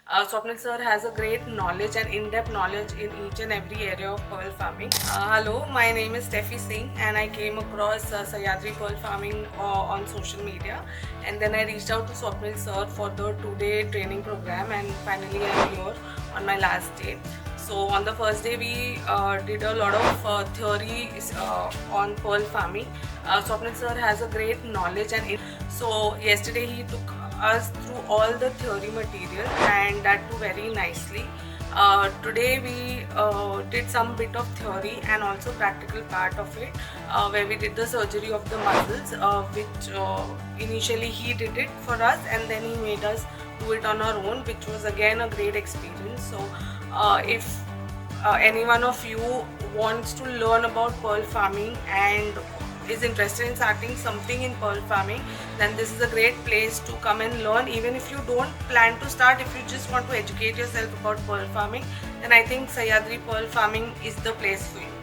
Swapnil sir has a great knowledge and in-depth knowledge in each and every area of pearl farming. Hello, my name is Steffi Singh and I came across Sahyadri Pearl Farming on social media, and then I reached out to Swapnil sir for the 2-day training program, and finally I am here on my last day. So on the first day we did a lot of theory on pearl farming. Swapnil sir has a great knowledge so yesterday he took us through all the theory material, and that too very nicely. Today we did some bit of theory and also practical part of it, where we did the surgery of the muscles, which initially he did it for us and then he made us do it on our own, which was again a great experience. So if any one of you wants to learn about pearl farming and is interested in starting something in pearl farming, then this is a great place to come and learn. Even if you don't plan to start, if you just want to educate yourself about pearl farming, then I think Sahyadri Pearl Farming is the place for you.